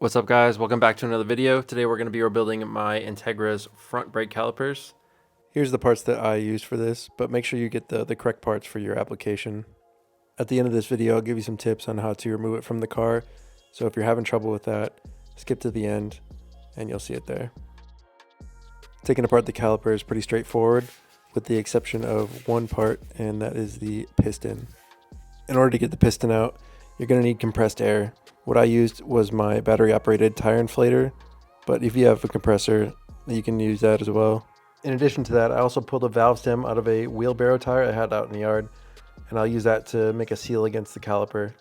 What's up guys, welcome back to another video. Today we're going to be rebuilding my Integra's front brake calipers. Here's the parts that I use for this, but make sure you get the correct parts for your application. At the end of this video I'll give you some tips on how to remove it from the car, so if you're having trouble with that, skip to the end and you'll see it there. Taking apart the caliper is pretty straightforward, with the exception of one part, and that is the piston. In order to get the piston out, you're going to need compressed air. What I used was my battery operated tire inflator, but if you have a compressor, you can use that as well. In addition to that, I also pulled a valve stem out of a wheelbarrow tire I had out in the yard, and I'll use that to make a seal against the caliper.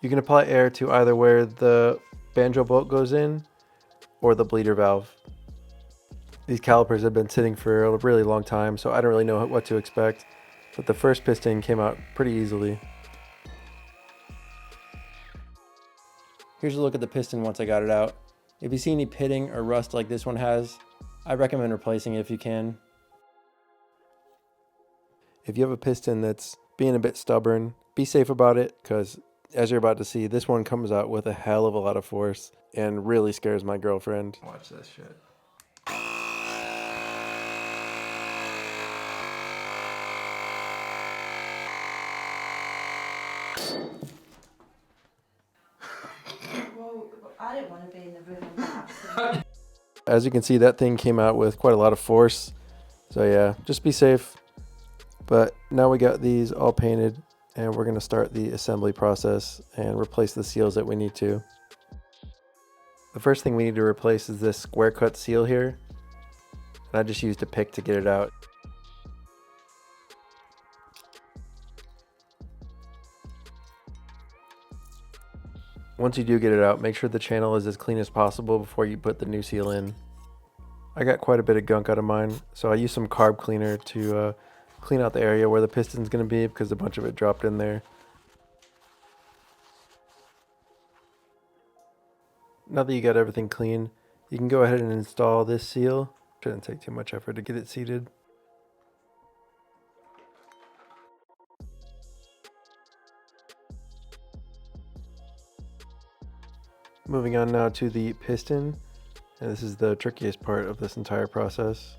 You can apply air to either where the banjo bolt goes in or the bleeder valve. These calipers have been sitting for a really long time, so I don't really know what to expect, but the first piston came out pretty easily. Here's a look at the piston once I got it out. If you see any pitting or rust like this one has, I recommend replacing it if you can. If you have a piston that's being a bit stubborn, be safe about it, because as you're about to see, this one comes out with a hell of a lot of force and really scares my girlfriend. Watch this shit. I didn't want to be in the room with that. As you can see, that thing came out with quite a lot of force. So yeah, just be safe. But now we got these all painted and we're going to start the assembly process and replace the seals that we need to. The first thing we need to replace is this square cut seal here. And I just used a pick to get it out. Once you do get it out, make sure the channel is as clean as possible before you put the new seal in. I got quite a bit of gunk out of mine, so I used some carb cleaner to clean out the area where the piston's going to be, because a bunch of it dropped in there. Now that you got everything clean, you can go ahead and install this seal. Shouldn't take too much effort to get it seated. Moving on now to the piston, and this is the trickiest part of this entire process.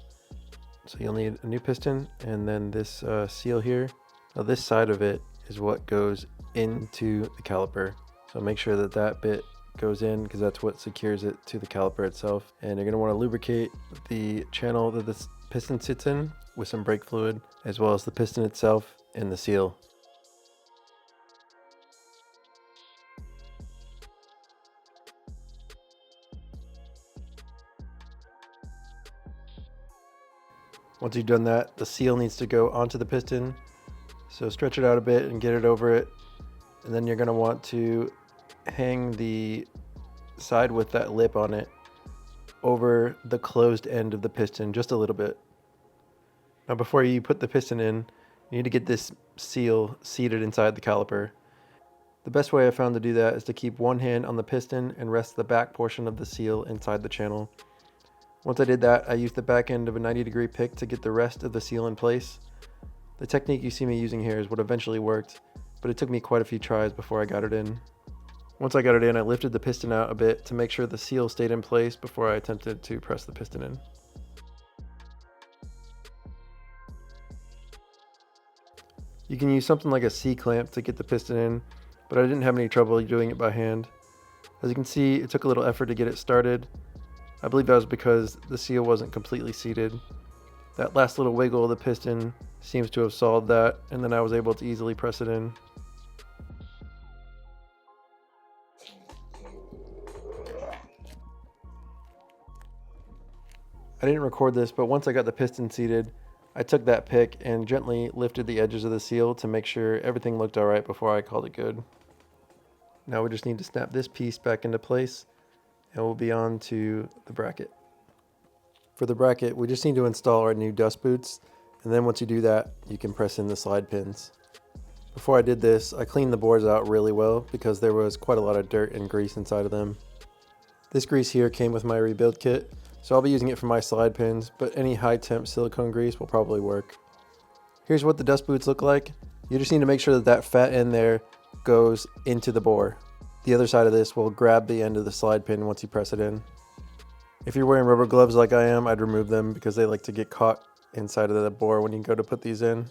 So you'll need a new piston and then this seal here. Now this side of it is what goes into the caliper, so make sure that that bit goes in, because that's what secures it to the caliper itself. And you're going to want to lubricate the channel that this piston sits in with some brake fluid, as well as the piston itself and the seal. Once you've done that, the seal needs to go onto the piston. So stretch it out a bit and get it over it. And then you're going to want to hang the side with that lip on it over the closed end of the piston just a little bit. Now before you put the piston in, you need to get this seal seated inside the caliper. The best way I found to do that is to keep one hand on the piston and rest the back portion of the seal inside the channel. Once I did that, I used the back end of a 90-degree pick to get the rest of the seal in place. The technique you see me using here is what eventually worked, but it took me quite a few tries before I got it in. Once I got it in, I lifted the piston out a bit to make sure the seal stayed in place before I attempted to press the piston in. You can use something like a C-clamp to get the piston in, but I didn't have any trouble doing it by hand. As you can see, it took a little effort to get it started. I believe that was because the seal wasn't completely seated. That last little wiggle of the piston seems to have solved that, and then I was able to easily press it in. I didn't record this, but once I got the piston seated, I took that pick and gently lifted the edges of the seal to make sure everything looked alright before I called it good. Now we just need to snap this piece back into place, and we'll be on to the bracket. For the bracket, we just need to install our new dust boots, and then once you do that, you can press in the slide pins. Before I did this, I cleaned the boards out really well because there was quite a lot of dirt and grease inside of them. This grease here came with my rebuild kit, so I'll be using it for my slide pins, but any high temp silicone grease will probably work. Here's what the dust boots look like. You just need to make sure that that fat end there goes into the bore. The other side of this will grab the end of the slide pin once you press it in. If you're wearing rubber gloves like I am, I'd remove them because they like to get caught inside of the bore when you go to put these in.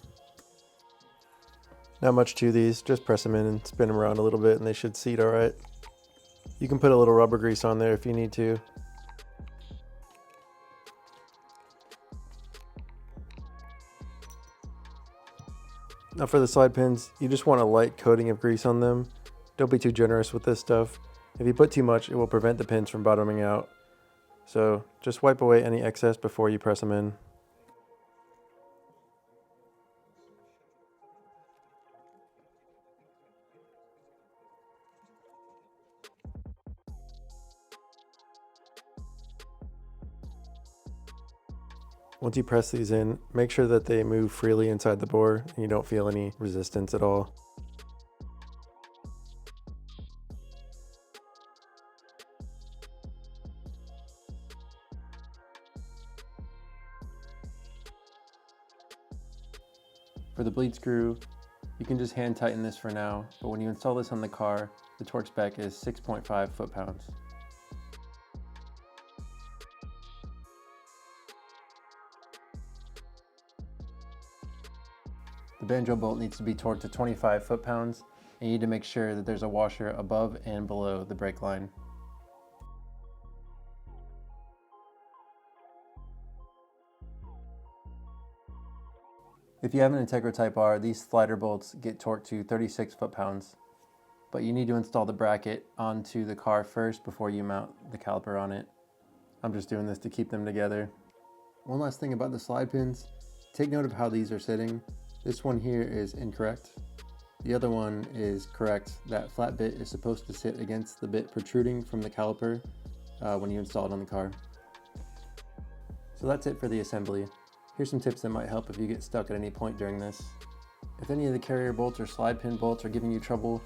Not much to these, just press them in and spin them around a little bit and they should seat all right. You can put a little rubber grease on there if you need to. Now for the slide pins, you just want a light coating of grease on them. Don't be too generous with this stuff. If you put too much, it will prevent the pins from bottoming out. So just wipe away any excess before you press them in. Once you press these in, make sure that they move freely inside the bore and you don't feel any resistance at all. For the bleed screw, you can just hand tighten this for now, but when you install this on the car, the torque spec is 6.5 foot-pounds. The banjo bolt needs to be torqued to 25 foot-pounds, and you need to make sure that there's a washer above and below the brake line. If you have an Integra Type R, these slider bolts get torqued to 36 foot-pounds, but you need to install the bracket onto the car first before you mount the caliper on it. I'm just doing this to keep them together. One last thing about the slide pins, take note of how these are sitting. This one here is incorrect. The other one is correct. That flat bit is supposed to sit against the bit protruding from the caliper when you install it on the car. So that's it for the assembly. Here's some tips that might help if you get stuck at any point during this. If any of the carrier bolts or slide pin bolts are giving you trouble,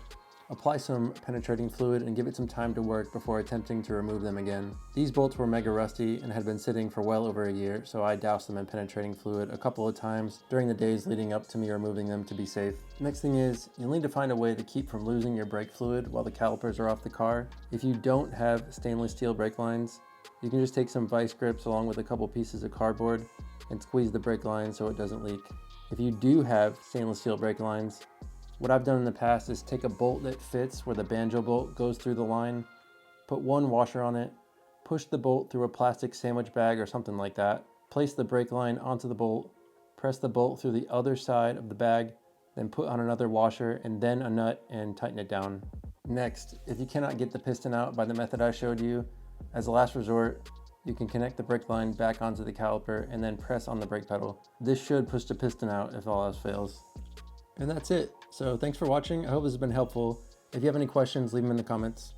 apply some penetrating fluid and give it some time to work before attempting to remove them again. These bolts were mega rusty and had been sitting for well over a year, so I doused them in penetrating fluid a couple of times during the days leading up to me removing them to be safe. Next thing is, you'll need to find a way to keep from losing your brake fluid while the calipers are off the car. If you don't have stainless steel brake lines, you can just take some vice grips along with a couple pieces of cardboard and squeeze the brake line so it doesn't leak. If you do have stainless steel brake lines, what I've done in the past is take a bolt that fits where the banjo bolt goes through the line, put one washer on it, push the bolt through a plastic sandwich bag or something like that, place the brake line onto the bolt, press the bolt through the other side of the bag, then put on another washer and then a nut and tighten it down. Next, if you cannot get the piston out by the method I showed you, as a last resort, you can connect the brake line back onto the caliper and then press on the brake pedal. This should push the piston out if all else fails. And that's it. So thanks for watching. I hope this has been helpful. If you have any questions, leave them in the comments.